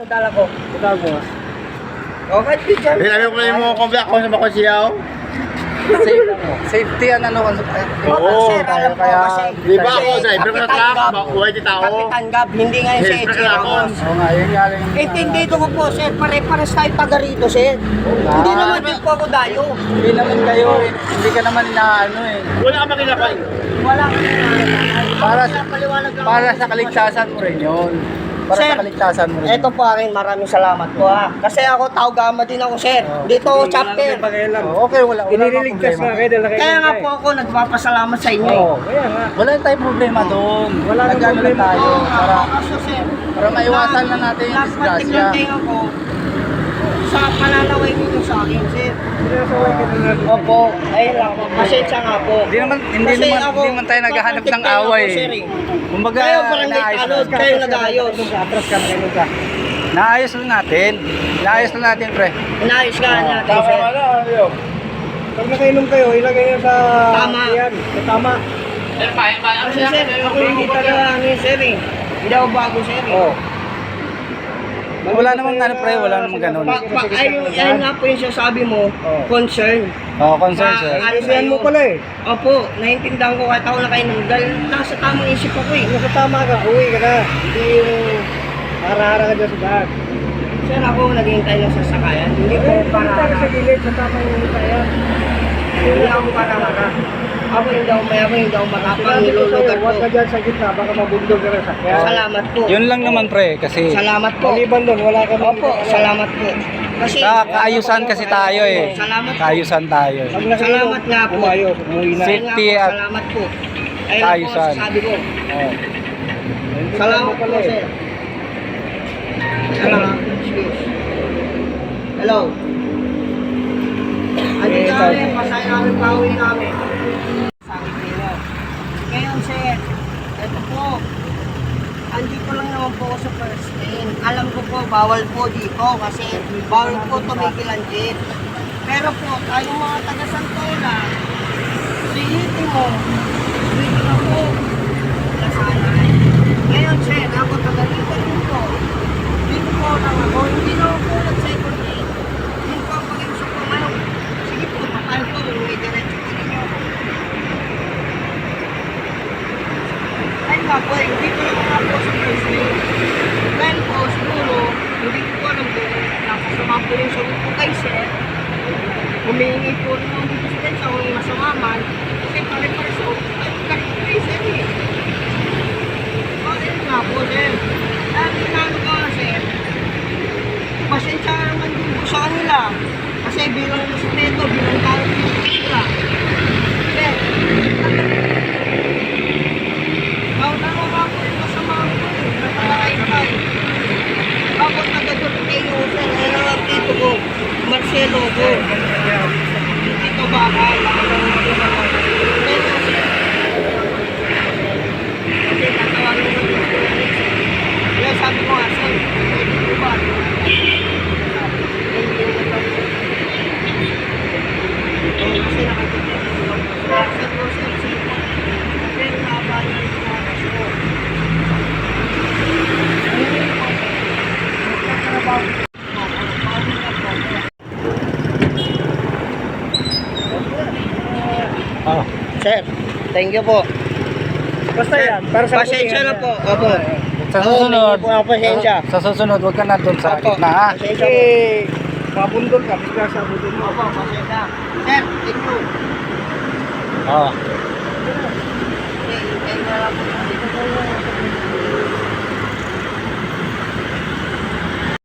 Padala ko. Total boss. Okay, teacher. Sinabi ko mo kung black ako sa bakosiyaw. Safety ang ano. Oo, sir, alam ko kasi. Di ba ako, driver ka truck, buhay di tao. Kapitan Gab, hindi nga yung si Siyempre Edgy ka ako. Ramos. Oo nga, yun nga lang. Intindido ko po, sir. Pare-pares tayo taga rito, sir. Hindi naman din po ako dayo. Hindi naman kayo, hindi ka naman inaano eh. Wala ka makinapay. Wala ka Para sa kaligtasan mo rin yun. Para Sir, sa kaligtasan mo rin. Ito po akin, maraming salamat po ha. Kasi ako tao gama din ako, sir. Dito ako chapter. Okay, wala Iniligtas na kayo dahil Kaya nga po ako nagpapasalamat sa inyo. Oo. Kaya nga. Wala tayong problema doon. Wala nang Nag-ano problema. lang tayo. Para, Kaso, sir, para maiwasan na natin yung napatik disgrasya. ng tenga ko sa pananaway ninyo sa akin, sir. Sinasaway ka na natin. Opo, ayun lang. Pasensya nga po. Hindi naman tayo naghahanap ng napatik away. tenga ko, sir, eh. Kumbaga, Kayo barangay naayos tanod, lang. kayo nag-ayos. Atras ka, ganun ka. Naayos lang natin. Naayos lang natin, pre. Inayos ka natin, sir. Pag nakainom kayo, ilagay nyo sa... Tama. Yan, sa tama. Kasi, sir, ako hindi talaga ano yun, sir, eh. Hindi ako bago, sir, eh. Oo. Wala namang ano, pre. Wala namang ganun. Ayun nga po yung sasabi mo, concern. Oo, concern, sir. Ayusin mo pala eh. Opo, naiintindihan ko kahit ako nakainom dahil nasa tamang isip ako eh. Nasa tama ka, uwi ka na. Hindi yung hara-hara ka dyan sa daan. Sir, ako naghihintay lang sa sakayan. Hindi ko para Sa gilid, sa tama yung kaya. hindi ako para. Ako hindi ako mayabang, hindi ako matapang, Sinabi ko sa'yo, nilulugar huwag ka ko. dyan sa gitna, baka mabundol ka na sa kaya. Salamat po. Yun lang naman, pre. Kasi Salamat po. Maliban doon, wala ka Opo, salamat po. Kasi, sa kaayusan kasi tayo eh. Salamat po. Kaayusan tayo eh. Pag nakainom, Salamat nga po. umayos, umuwi na. Ayun nga Safety po, at salamat po. Ayun po, kaayusan. sabi ko. Oo. Salamat po, sir. Hello. Excuse. Hello. Andito kami, pasaya namin, pauwi namin. Sabi kayo. Ngayon, sir, ito po. Andito lang naman po ako sa first lane. Alam ko po, bawal po dito kasi bawal po tumigil ang jeep. Pero po, tayong mga taga Santola, sihiti mo, dito na po. Nasanay. Ngayon, sir, ako taga dito rin po. Dito po lang ako, hindi na ako nag-second lane. Hindi po ang pag-iusap ko ngayon. Sige po, papal po, may diretso po ninyo. Ayun nga po, hindi ko lang nga po sa first lane. Dahil po, siguro, hindi ko po alam kung nakasama po yung sagot ko kay sir. Humihingi po rin ng dispensa o yung masama man. Kasi pare-pares po, ay, ganito po yung sir eh. Ayun nga po, sir. Dahil pinano ko nga, sir, pasensya ka naman din po sa kanila. Kasi bilang respeto, bilang tao yung pila. Sir, nauna nga po yung kasama ko eh. Natalakay. Ako taga-dot kayo, sir. Ano ang tito ko? Marcelo ko. Tito Bakal. Pero, sir, kasi natawagan ko yung kaya sabi ko nga, sir, pwede ko ba? Kasi nakatipid ko. Sabi ko, sir, sige po. Pero nakabayan yung mga kaso. Oh. Sir, thank you po. Basta yan, para sa Pasensya na po. Opo. Sa susunod, hindi po ako pasensya. sa susunod, huwag ka na doon sa Opo, gitna ha. pasensya Kasi po. mabundol ka, bigla sa abundol mo. Opo, pasensya. Sir, thank you. Oo. Okay, thank you na lang po.